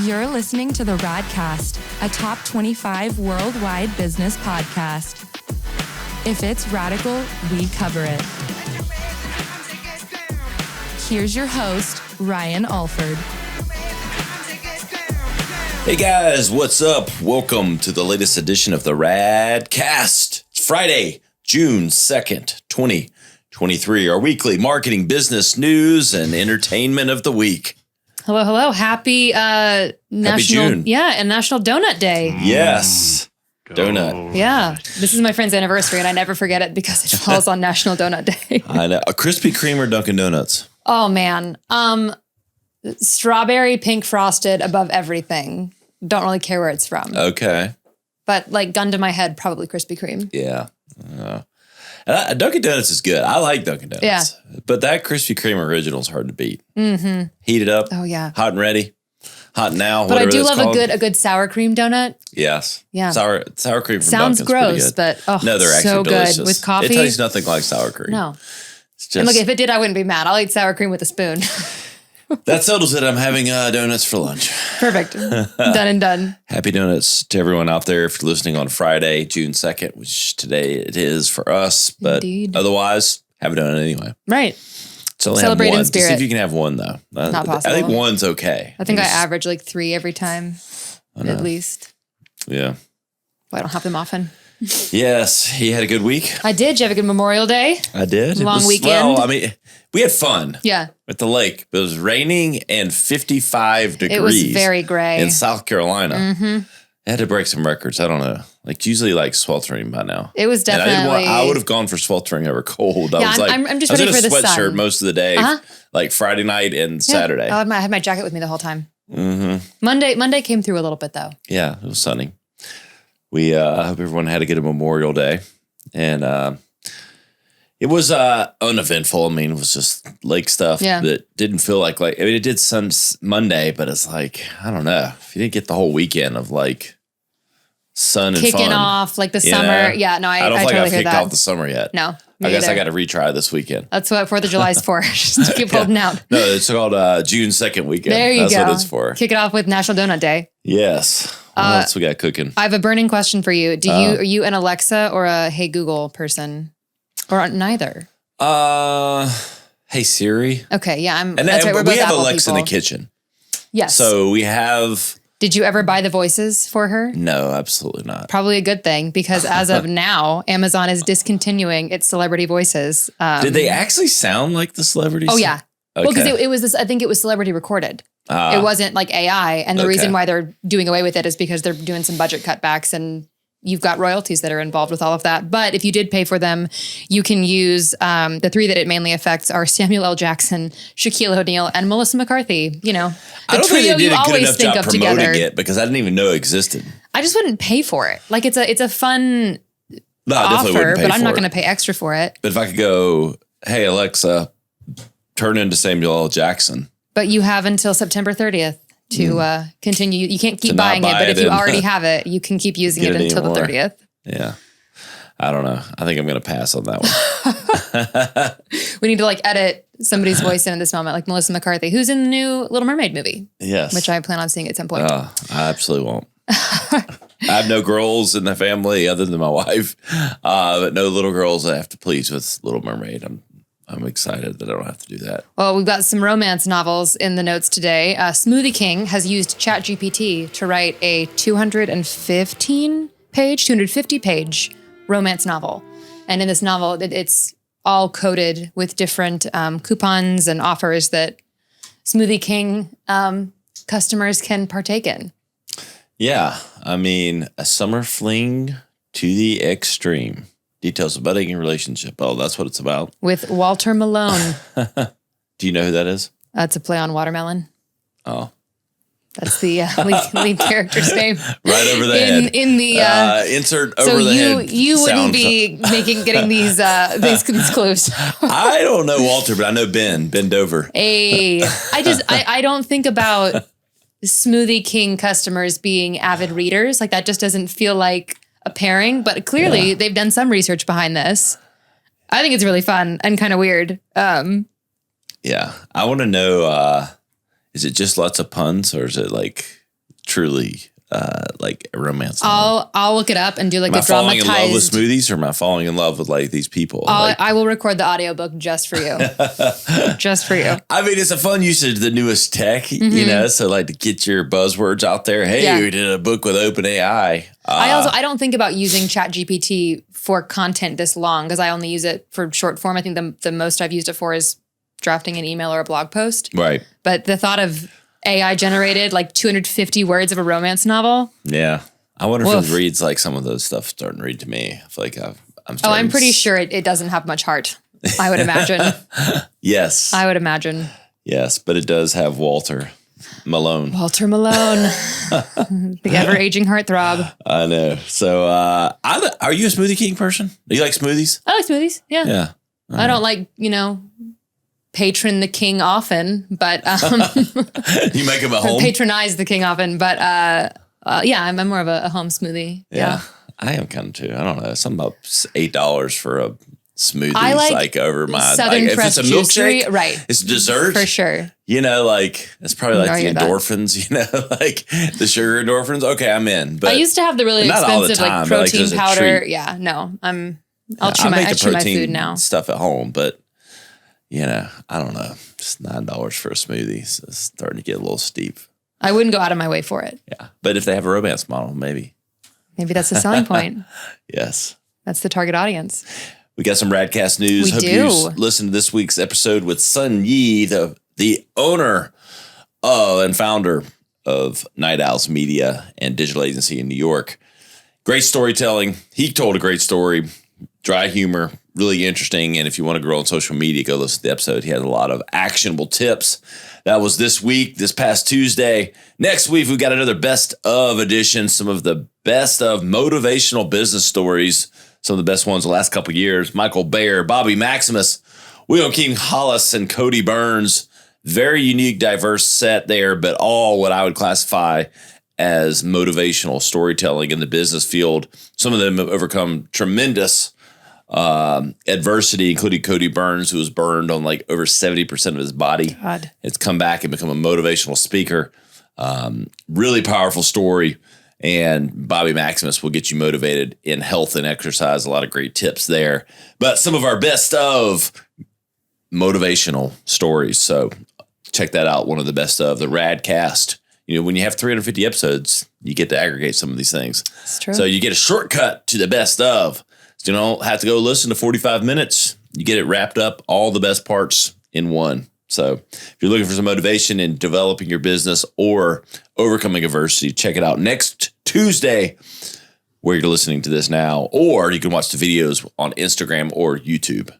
You're listening to the Radcast, a top 25 worldwide business podcast. If it's radical, we cover it. Here's your host, Ryan Alford. Hey guys, what's up? Welcome to the latest edition of the Radcast. It's Friday, June 2nd, 2023, our weekly marketing, business, news, and entertainment of the week. Hello, hello. Happy National June. Yeah, and National Donut Day. Yes. Donut. Yeah. This is my friend's anniversary and I never forget it because it falls on National Donut Day. I know. A Krispy Kreme or Dunkin' Donuts? Oh man. Strawberry pink frosted above everything. Don't really care where it's from. Okay. But like gun to my head, probably Krispy Kreme. Yeah. Dunkin' Donuts is good. I like Dunkin' Donuts. Yeah. But that Krispy Kreme original is hard to beat. Mm-hmm. Heat it up. Oh yeah. Hot and ready. Hot now. But I do love called. a good sour cream donut. Yes. Yeah. Sour cream from Sounds Dunkin's gross, pretty good. but no, they're actually so delicious. good with coffee. It tastes nothing like sour cream. No. It's just, And look, if it did, I wouldn't be mad. I'll eat sour cream with a spoon. that settles it. I'm having donuts for lunch. Perfect. Done and done. Happy donuts to everyone out there. If you're listening on Friday, June 2nd, which today it is for us, but Indeed. Otherwise, have a donut anyway. Right. So only Celebrate have one. in spirit. See if you can have one though. Not possible. I think one's okay. I think I average like 3 every time, at least. Yeah. Well, I don't have them often. Yes, he had a good week. I did. Did you have a good Memorial Day? I did. Long weekend? Well, I mean, we had fun. Yeah. At the lake. It was raining and 55 degrees. It was very gray. In South Carolina. Mm-hmm. It had to break some records. I don't know. Like usually like sweltering by now. It was definitely. I would have gone for sweltering over cold. Yeah, I'm just ready for the sun. I was in a sweatshirt most of the day, like Friday night and Saturday. I had my jacket with me the whole time. Mm-hmm. Monday came through a little bit though. Yeah, it was sunny. I hope everyone had a good Memorial Day. And it was uneventful. I mean, it was just lake stuff that didn't feel like, I mean, it did some Monday, but it's like, I don't know. If you didn't get the whole weekend of like sun and kicking fun, off like the summer. Yeah, no, I don't think totally I've hear kicked that. off the summer yet. No, I guess either. I got to retry this weekend. That's what 4th of July is for. Just to keep holding out. No, it's called June 2nd weekend. There you That's go. what it's for. Kick it off with National Donut Day. Yes. What else we got cooking? I have a burning question for you. Are you an Alexa or a Hey Google person? Or neither? Hey Siri. Okay, yeah, And that's right. We're both we have Apple Alexa people. in the kitchen. Yes. So we have. Did you ever buy the voices for her? No, absolutely not. Probably a good thing because as of now, Amazon is discontinuing its celebrity voices. Did they actually sound like the celebrities? Oh yeah. Okay. Well, because it was this. I think it was celebrity recorded. It wasn't like AI, and the reason why they're doing away with it is because they're doing some budget cutbacks, and you've got royalties that are involved with all of that. But if you did pay for them, you can use the 3 that it mainly affects are Samuel L. Jackson, Shaquille O'Neal, and Melissa McCarthy. You know, I don't trio think they you did a good always enough think job of promoting together. it because I didn't even know it existed. I just wouldn't pay for it. Like it's a fun No, I definitely offer, wouldn't pay but I'm for not it. going to pay extra for it. But if I could go, hey Alexa, turn into Samuel L. Jackson. But you have until September 30th to continue. You can't keep To not buying it, buy but it if you and already have it, you can keep using get it it until the anymore. 30th. Yeah. I don't know. I think I'm going to pass on that one. We need to like edit somebody's voice in this moment, like Melissa McCarthy, who's in the new Little Mermaid movie. Yes. Which I plan on seeing at some point. I absolutely won't. I have no girls in the family other than my wife, but no little girls I have to please with Little Mermaid. I'm excited that I don't have to do that. Well, we've got some romance novels in the notes today. Smoothie King has used ChatGPT to write a 250-page romance novel. And in this novel, it's all coded with different coupons and offers that Smoothie King customers can partake in. Yeah. I mean, a summer fling to the extreme. Details of budding relationship. Oh, that's what it's about. With Walter Malone. Do you know who that is? That's a play on watermelon. Oh. That's the lead character's name. Right over the head. In the insert over so the head. So you wouldn't sound. be getting these clues. I don't know Walter, but I know Ben Dover. I don't think about Smoothie King customers being avid readers. Like that just doesn't feel like a pairing, but clearly they've done some research behind this. I think it's really fun and kind of weird. Yeah. I want to know, is it just lots of puns or is it like truly like a romance novel? I'll look it up and do like a dramatized. Am I falling in love with smoothies or am I falling in love with like these people? I will record the audiobook just for you. Just for you. I mean, it's a fun usage of the newest tech, you know, so like to get your buzzwords out there. Hey, we did a book with OpenAI. I don't think about using ChatGPT for content this long because I only use it for short form. I think the most I've used it for is drafting an email or a blog post. Right. But the thought of AI generated like 250 words of a romance novel. Yeah. I wonder if it reads like some of those stuff starting to read to me. I feel like I'm pretty sure it doesn't have much heart. I would imagine. Yes. I would imagine. Yes, but it does have Walter Malone. Walter Malone. The ever-aging heartthrob. I know. So are you a Smoothie King person? Do you like smoothies? I like smoothies. Yeah. Yeah. I don't like, patron the king often, but you make them at home. Patronize the king often, but I'm more of a home smoothie. Yeah, I am kind of too. I don't know, something about $8 for a smoothie. I like over my Southern if it's a milkshake, right? It's dessert for sure. Like it's probably like the endorphins. Like the sugar endorphins. Okay, I'm in. But I used to have the really expensive like protein powder. Yeah, no, I'll chew my food now. Stuff at home, but. I don't know. Just $9 for a smoothie. So it's starting to get a little steep. I wouldn't go out of my way for it. Yeah. But if they have a romance model, maybe. Maybe that's the selling point. Yes. That's the target audience. We got some Radcast news. Hope you listened to this week's episode with Sun Yi, the owner and founder of Night Owls Media and digital agency in New York. Great storytelling. He told a great story. Dry humor. Really interesting. And if you want to grow on social media, go listen to the episode. He had a lot of actionable tips. That was this past Tuesday. Next week, we've got another best of edition. Some of the best of motivational business stories. Some of the best ones the last couple of years. Michael Bayer, Bobby Maximus, William King Hollis, and Cody Byrns. Very unique, diverse set there, but all what I would classify as motivational storytelling in the business field. Some of them have overcome tremendous adversity, including Cody Byrns, who was burned on like over 70% of his body. God. It's come back and become a motivational speaker. Really powerful story. And Bobby Maximus will get you motivated in health and exercise. A lot of great tips there. But some of our best of motivational stories. So check that out. One of the best of the Radcast. When you have 350 episodes, you get to aggregate some of these things. That's true. So you get a shortcut to the best of. So you don't have to go listen to 45 minutes. You get it wrapped up, all the best parts in one. So if you're looking for some motivation in developing your business or overcoming adversity, check it out next Tuesday where you're listening to this now, or you can watch the videos on Instagram or YouTube.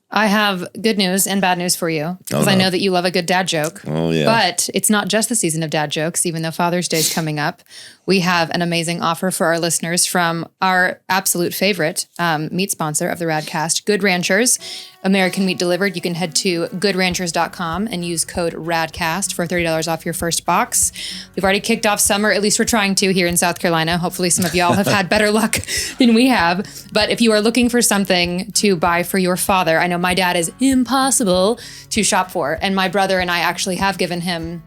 I have good news and bad news for you because I know that you love a good dad joke. Oh, yeah. But it's not just the season of dad jokes, even though Father's Day is coming up. We have an amazing offer for our listeners from our absolute favorite meat sponsor of the Radcast, Good Ranchers. American meat delivered. You can head to goodranchers.com and use code RADCAST for $30 off your first box. We've already kicked off summer, at least we're trying to here in South Carolina. Hopefully some of y'all have had better luck than we have. But if you are looking for something to buy for your father, I know my dad is impossible to shop for. And my brother and I actually have given him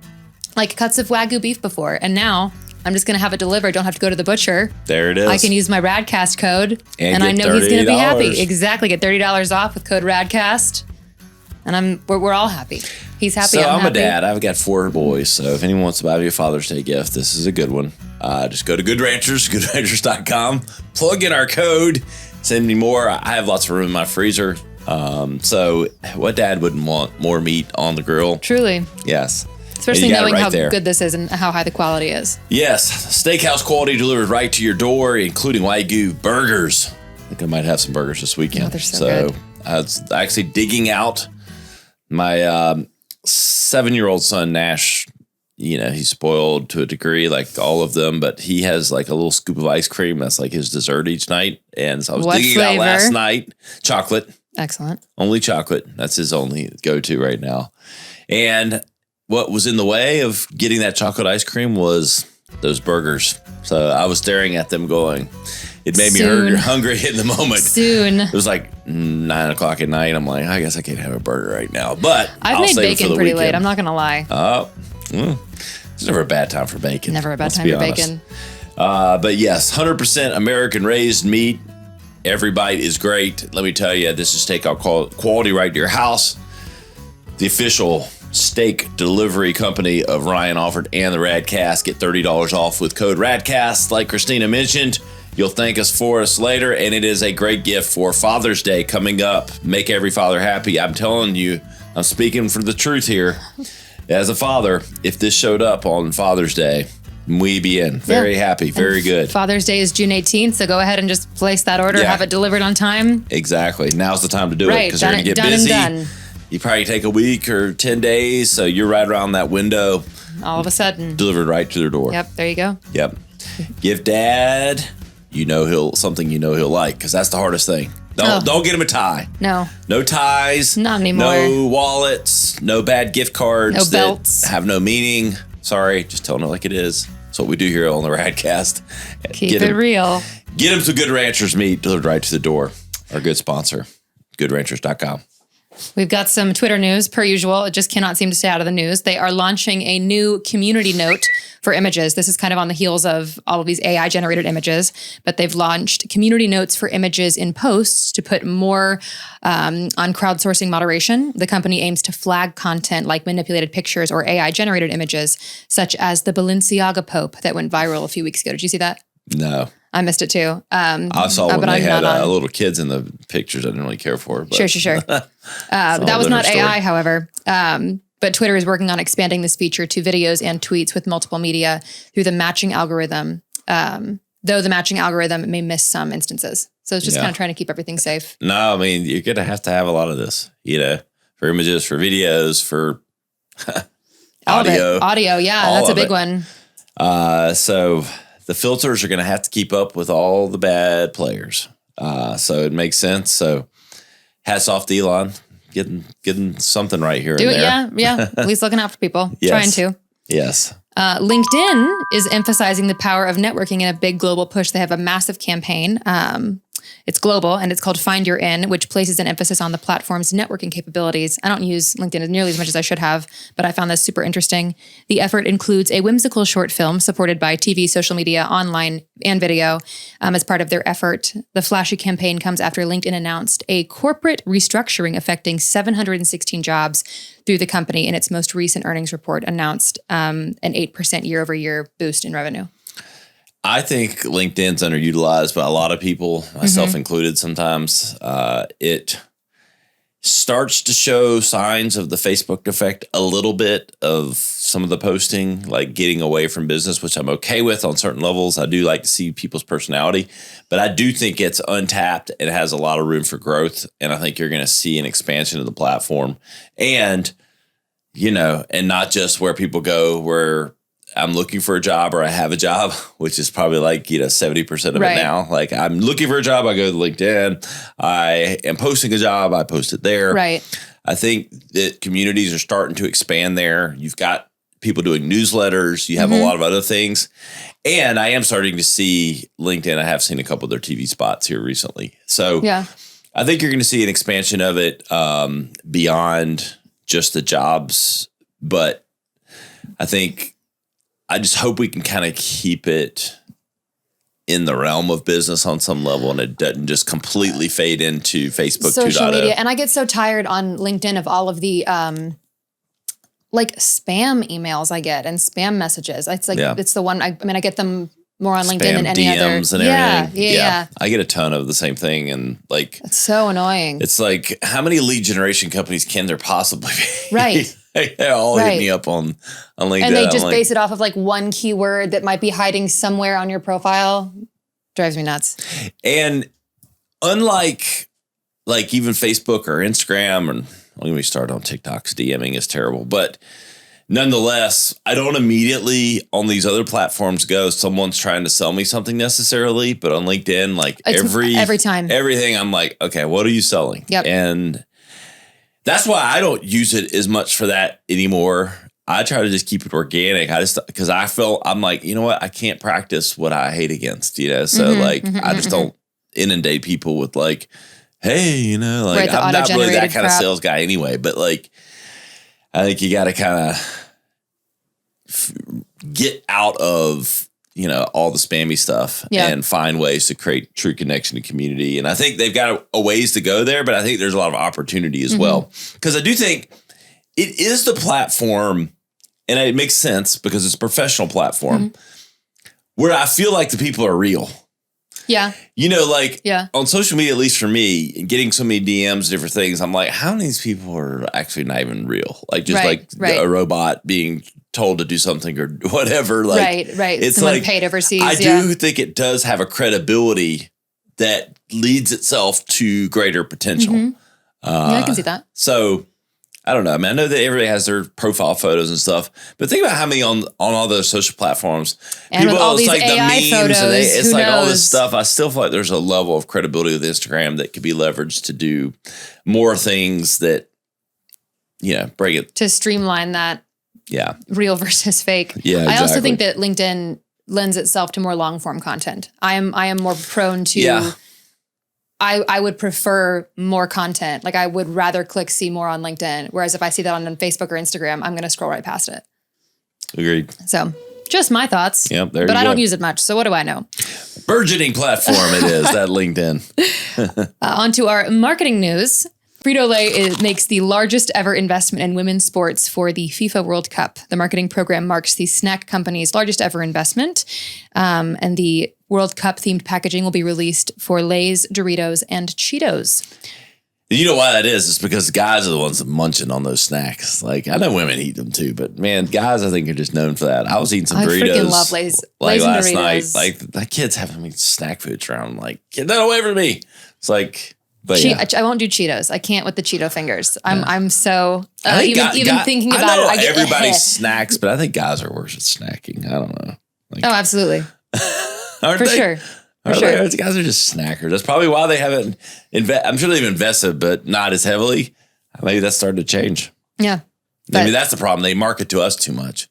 like cuts of Wagyu beef before. And now I'm just going to have it delivered. Don't have to go to the butcher. There it is. I can use my Radcast code and I know he's going to be happy. Exactly. Get $30 off with code Radcast. And we're all happy. He's happy. So I'm happy. a dad. I've got 4 boys. So if anyone wants to buy me a Father's Day gift, this is a good one. Just go to Good Ranchers, goodranchers.com, plug in our code, send me more. I have lots of room in my freezer. So what dad wouldn't want more meat on the grill? Truly. Yes. Especially knowing how good this is and how high the quality is. Yes. Steakhouse quality delivered right to your door, including Wagyu burgers. I think I might have some burgers this weekend. Oh, they're so good. I was actually digging out my 7-year-old son, Nash. He's spoiled to a degree, like all of them, but he has like a little scoop of ice cream. That's like his dessert each night. And so I was digging out last night. Chocolate. Excellent. Only chocolate. That's his only go-to right now. And what was in the way of getting that chocolate ice cream was those burgers. So I was staring at them going, It made me hungry in the moment. Soon. It was like 9 o'clock at night. I'm like, I guess I can't have a burger right now. But I've made bacon pretty late. I'm not going to lie. It's never a bad time for bacon. Never a bad time for bacon. But yes, 100% American raised meat. Every bite is great. Let me tell you, this is takeout quality right to your house. The official steak delivery company of Ryan Alford and the Radcast. Get $30 off with code Radcast. Like Christina mentioned, you'll thank us for us later, and it is a great gift for Father's Day coming up. Make every father happy. I'm telling you, I'm speaking for the truth here. As a father, if this showed up on Father's Day, we be in. Very happy. Very good. Father's Day is June 18th, so go ahead and just place that order, have it delivered on time. Exactly. Now's the time to do it because you're going to get busy. Done. You probably take a week or 10 days, so you're right around that window. All of a sudden. Delivered right to their door. Yep, there you go. Yep. Give Dad, something he'll like, because that's the hardest thing. Don't get him a tie. No. No ties. Not anymore. No wallets. No bad gift cards. No belts. That have no meaning. Sorry, just telling it like it is. That's what we do here on the Radcast. Keep it real. Get him some Good Ranchers meat delivered right to the door. Our good sponsor, goodranchers.com. We've got some Twitter news, per usual. It just cannot seem to stay out of the news. They are launching a new community note for images. This is kind of on the heels of all of these AI-generated images, but they've launched community notes for images in posts to put more on crowdsourcing moderation. The company aims to flag content like manipulated pictures or AI-generated images, such as the Balenciaga Pope that went viral a few weeks ago. Did you see that? No. I missed it too. I saw when they had little kids in the pictures. I didn't really care for it. But Sure. That was not AI, however. But Twitter is working on expanding this feature to videos and tweets with multiple media through the matching algorithm. Though the matching algorithm may miss some instances. So it's just kind of trying to keep everything safe. No, I mean, you're going to have a lot of this, for images, for videos, for audio. Audio, yeah, that's a big one. So the filters are going to have to keep up with all the bad players. So it makes sense. So hats off to Elon, getting something right here and there. Yeah. At least looking out for people. Yes. Trying to. Yes. LinkedIn is emphasizing the power of networking in a big global push. They have a massive campaign. It's global, and it's called Find Your In, which places an emphasis on the platform's networking capabilities. I don't use LinkedIn nearly as much as I should have, but I found this super interesting. The effort includes a whimsical short film supported by TV, social media, online, and video. As part of their effort, the flashy campaign comes after LinkedIn announced a corporate restructuring affecting 716 jobs through the company in its most recent earnings report, announced an 8% year-over-year boost in revenue. I think LinkedIn's underutilized by a lot of people, myself included sometimes. It starts to show signs of the Facebook effect a little bit of some of the posting, like getting away from business, which I'm okay with on certain levels. I do like to see people's personality, but I do think it's untapped and has a lot of room for growth. And I think you're going to see an expansion of the platform and not just where people go where I'm looking for a job or I have a job, which is probably 70% of it now. Like I'm looking for a job, I go to LinkedIn. I am posting a job, I post it there. Right. I think that communities are starting to expand there. You've got people doing newsletters. You have a lot of other things. And I am starting to see LinkedIn. I have seen a couple of their TV spots here recently. So I think you're going to see an expansion of it beyond just the jobs. But I just hope we can kind of keep it in the realm of business on some level and it doesn't just completely fade into Facebook 2.0. Social media. And I get so tired on LinkedIn of all of the spam emails I get and spam messages. It's it's the one, I get them more on LinkedIn than any other. DMs and everything. Yeah. I get a ton of the same thing. And it's so annoying. It's like, how many lead generation companies can there possibly be? Right. They all hit me up on LinkedIn. And they just base it off of one keyword that might be hiding somewhere on your profile. Drives me nuts. And unlike even Facebook or Instagram, and when we start on TikTok's DMing is terrible, but nonetheless, I don't immediately on these other platforms go, someone's trying to sell me something necessarily, but on LinkedIn, every time, everything, I'm like, okay, what are you selling? Yep. And that's why I don't use it as much for that anymore. I try to just keep it organic. Because I'm like, you know what? I can't practice what I hate against, you know? So I just don't inundate people with like, hey, you know, like I'm not really that kind of sales guy anyway, but like, I think you got to kind of get out of, you know, all the spammy stuff and find ways to create true connection to community. And I think they've got a ways to go there, but I think there's a lot of opportunity as well. Because I do think it is the platform, and it makes sense because it's a professional platform where I feel like the people are real. Yeah. You know, like on social media, at least for me, getting so many DMs, different things, I'm like, how many of these people are actually not even real? Like just a robot being told to do something or whatever. Like, right. It's someone like, paid overseas. I do think it does have a credibility that leads itself to greater potential. I can see that. So I don't know. I mean, I know that everybody has their profile photos and stuff, but think about how many on all those social platforms. And people, with all these like AI the memes photos, it's like all this stuff. I still feel like there's a level of credibility with Instagram that could be leveraged to do more things that, you know, bring it to streamline that. Yeah. Real versus fake. Yeah. Exactly. I also think that LinkedIn lends itself to more long form content. I am more prone to. Yeah. I would prefer more content. Like I would rather click see more on LinkedIn. Whereas if I see that on Facebook or Instagram, I'm going to scroll right past it. Agreed. So just my thoughts. Yep. There you go. But I don't go. use it much. So what do I know? Burgeoning platform it is, that LinkedIn. On to our marketing news. Frito-Lay makes the largest ever investment in women's sports for the FIFA World Cup. The marketing program marks the snack company's largest ever investment. And the World Cup themed packaging will be released for Lay's, Doritos, and Cheetos. You know why that is? It's because guys are the ones that munching on those snacks. Like, I know women eat them too, but man, guys, I think are just known for that. I was eating some Doritos. I freaking love Lay's. Like Lay's last and Doritos. night. Like, my kids having snack foods around. I'm like, get that away from me. It's like, but I won't do Cheetos. I can't with the Cheeto fingers. I'm so even thinking about it. Everybody snacks, but I think guys are worse at snacking. I don't know. Like, oh, absolutely. For sure. Those guys are just snackers. That's probably why they haven't I'm sure they've invested, but not as heavily. Maybe that's starting to change. Yeah. I mean, that's the problem. They market to us too much.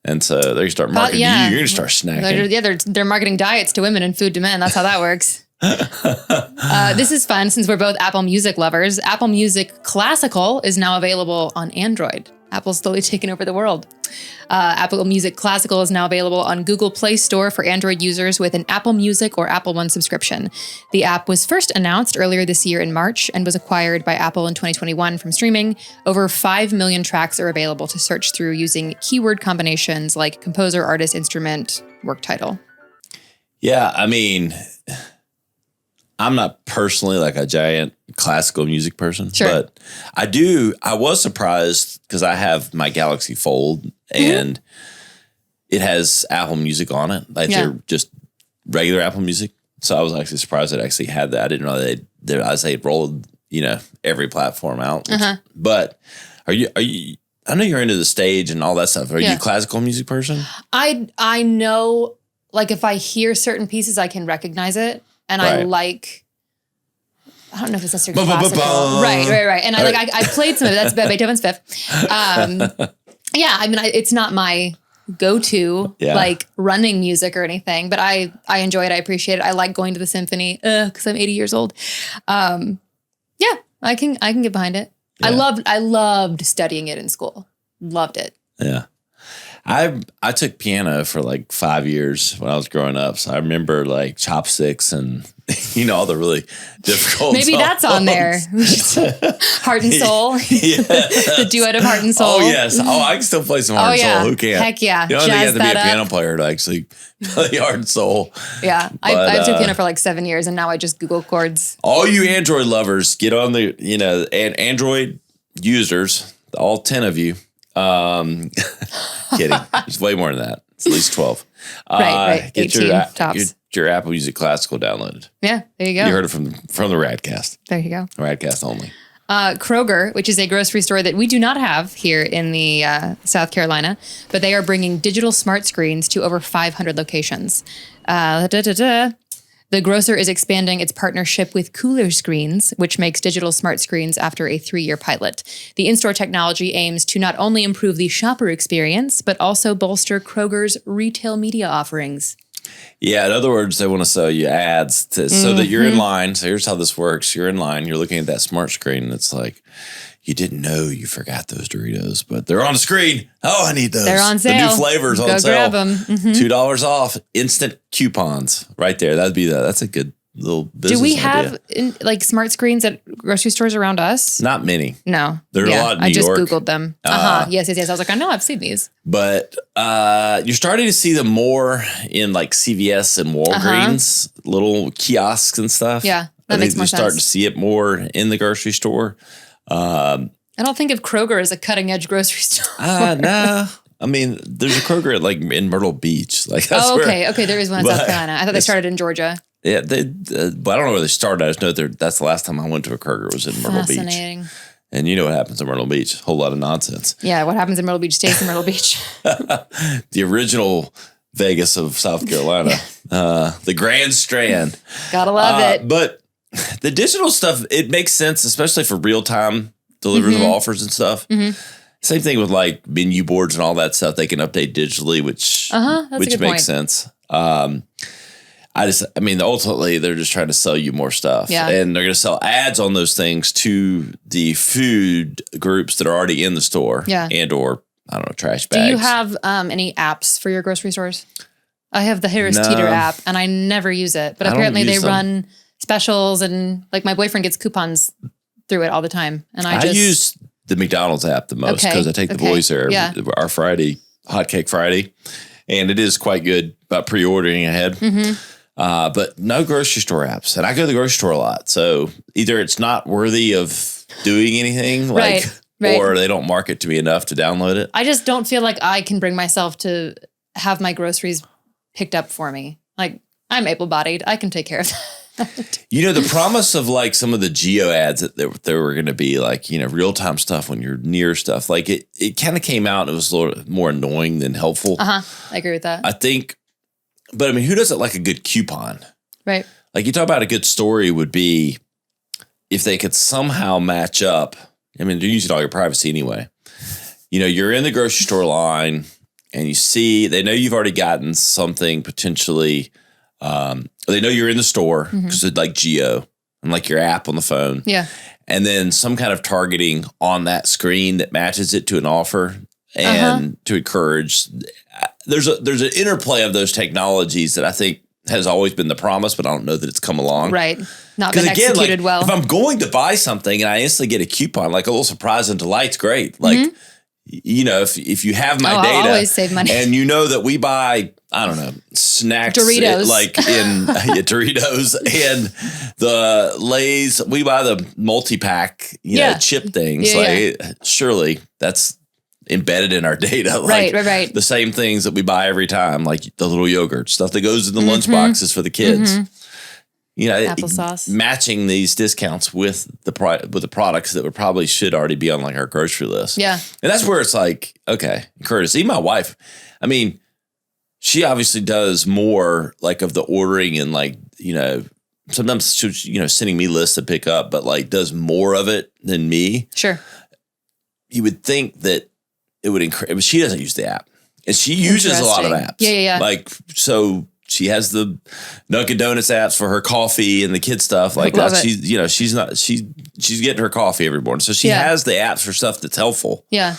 And so they're going to start marketing to you. You're going to start snacking. They're marketing diets to women and food to men. That's how that works. This is fun since we're both Apple Music lovers. Apple Music Classical is now available on Android. Apple's slowly taken over the world. Apple Music Classical is now available on Google Play Store for Android users with an Apple Music or Apple One subscription. The app was first announced earlier this year in March and was acquired by Apple in 2021 from streaming. Over 5 million tracks are available to search through using keyword combinations like composer, artist, instrument, work title. Yeah, I mean, I'm not personally like a giant classical music person, but I was surprised because I have my Galaxy Fold and it has Apple Music on it. Like they're just regular Apple Music. So I was actually surprised it actually had that. I didn't know they rolled, every platform out. But are you, I know you're into the stage and all that stuff. Are you a classical music person? I know, like if I hear certain pieces, I can recognize it. And I like, I don't know if it's necessarily classical. Right. And I played some of it. That's Beethoven's Fifth. I mean, it's not my go-to like running music or anything, but I enjoy it. I appreciate it. I like going to the symphony because I'm 80 years old. I can get behind it. Yeah. I loved studying it in school. Loved it. Yeah. I took piano for like 5 years when I was growing up. So I remember like chopsticks and, all the really difficult Maybe songs. That's on there. Heart and Soul. The duet of Heart and Soul. Oh, yes. Oh, I can still play some Heart and Soul. Who can't? Heck yeah. You don't think you have to be a piano player to actually play Heart and Soul. Yeah. I took piano for like 7 years and now I just Google chords. All you Android lovers, get on the, and Android users, all 10 of you. Kidding. It's way more than that. It's at least 12. Right. Get your Apple Music Classical downloaded. Yeah, there you go. You heard it from the Radcast. There you go. Radcast only. Kroger, which is a grocery store that we do not have here in the South Carolina, but they are bringing digital smart screens to over 500 locations. The grocer is expanding its partnership with Cooler Screens, which makes digital smart screens after a 3-year pilot. The in-store technology aims to not only improve the shopper experience, but also bolster Kroger's retail media offerings. Yeah, in other words, they want to sell you ads so that you're in line. So here's how this works. You're in line. You're looking at that smart screen, and it's like, you didn't know you forgot those Doritos, but they're on the screen. Oh, I need those. They're on sale. The new flavors on sale. Go grab them. $2 off. Instant coupons right there. That's a good little business idea. Do we have smart screens at grocery stores around us? Not many. No. There are a lot in New York. I just Googled them. Yes. I was like, I know I've seen these. But you're starting to see them more in like CVS and Walgreens, little kiosks and stuff. Yeah, that makes more sense. You're starting to see it more in the grocery store. I don't think of Kroger as a cutting edge grocery store. No. I mean, there's a Kroger in Myrtle Beach. Okay. There is one in South Carolina. I thought they started in Georgia. Yeah, but I don't know where they started. I just know that's the last time I went to a Kroger was in Myrtle Beach. Fascinating. And you know what happens in Myrtle Beach? A whole lot of nonsense. Yeah, what happens in Myrtle Beach stays in Myrtle Beach. The original Vegas of South Carolina. The Grand Strand. Gotta love it. But the digital stuff, it makes sense, especially for real-time deliveries of offers and stuff. Same thing with like menu boards and all that stuff. They can update digitally, which makes sense. Ultimately, they're just trying to sell you more stuff. Yeah. And they're going to sell ads on those things to the food groups that are already in the store. Yeah. And or, I don't know, trash bags. Do you have any apps for your grocery stores? I have the Harris Teeter app, and I never use it. But apparently they run specials, and like my boyfriend gets coupons through it all the time. And I use the McDonald's app the most because I take the boys there our Friday, Hot Cake Friday. And it is quite good about pre-ordering ahead. But no grocery store apps. And I go to the grocery store a lot. So either it's not worthy of doing anything or they don't market to me enough to download it. I just don't feel like I can bring myself to have my groceries picked up for me. Like, I'm able-bodied. I can take care of that. The promise of like some of the geo ads that there were going to be like, real-time stuff when you're near stuff. Like it kind of came out and it was a little more annoying than helpful. I agree with that. I think, but I mean, who doesn't like a good coupon? Right. Like you talk about a good story would be if they could somehow match up. I mean, they're using all your privacy anyway. You're in the grocery store line and they know you've already gotten something potentially. They know you're in the store because it's like geo and like your app on the phone. Yeah. And then some kind of targeting on that screen that matches it to an offer and to encourage. There's an interplay of those technologies that I think has always been the promise, but I don't know that it's come along. Right. Not been executed well. If I'm going to buy something and I instantly get a coupon, like a little surprise and delight's great. Like, if you have my data, I'll always save money. And that we buy, I don't know, snacks Doritos. Doritos and the Lay's, we buy the multi-pack, chip things. Surely that's embedded in our data. Like right. The same things that we buy every time, like the little yogurt, stuff that goes in the lunch boxes for the kids. Applesauce. Matching these discounts with the products that probably should already be on like our grocery list. Yeah. And that's where it's like, okay, Curtis, even my wife, I mean, she obviously does more like of the ordering and like, sometimes she's, sending me lists to pick up, but like does more of it than me. Sure. You would think that it would encourage, but she doesn't use the app. And she uses a lot of apps. Yeah. Like, so she has the Dunkin' Donuts apps for her coffee and the kid stuff like that. She's getting her coffee every morning. So she has the apps for stuff that's helpful. Yeah.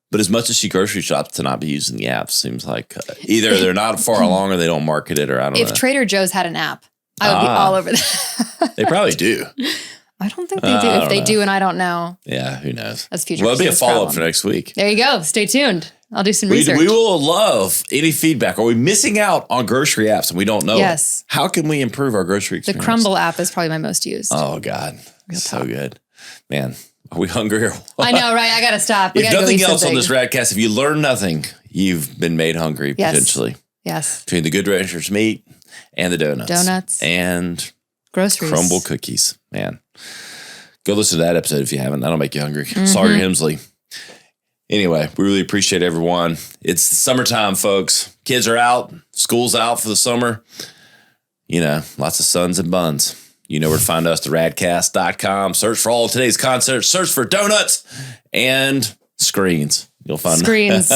But as much as she grocery shops to not be using the apps seems like either they're not far along or they don't market it or I don't know. If Trader Joe's had an app, I would be all over that. They probably do. I don't think they do. If they do and I don't know. Yeah, who knows? That's future. Well, it'll be a follow-up for next week. There you go. Stay tuned. I'll do some research. We will love any feedback. Are we missing out on grocery apps and we don't know? Yes. How can we improve our grocery experience? The Crumble app is probably my most used. Oh, God. So good. Man, are we hungry? I know, right? I got to stop. If nothing else on this Radcast, if you learn nothing, you've been made hungry potentially. Yes. Between the Good Ranchers meat and the donuts. And groceries. Crumble cookies. Man. Go listen to that episode if you haven't. That'll make you hungry. Sorry, Hemsley. Anyway, we really appreciate everyone. It's summertime, folks. Kids are out. School's out for the summer. lots of suns and buns. You know where to find us, theradcast.com. Search for all of today's content. Search for donuts and screens. You'll find screens.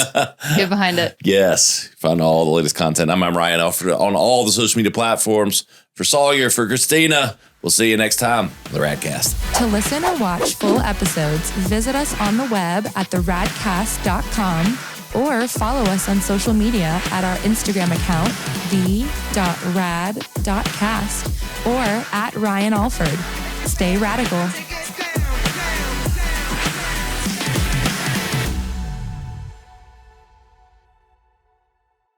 Get behind it. Yes. Find all the latest content. I'm Ryan Alfred on all the social media platforms. For Sawyer, for Christina, we'll see you next time on the Radcast. To listen or watch full episodes, visit us on the web at theradcast.com or follow us on social media at our Instagram account, the.rad.cast, or at Ryan Alford. Stay radical.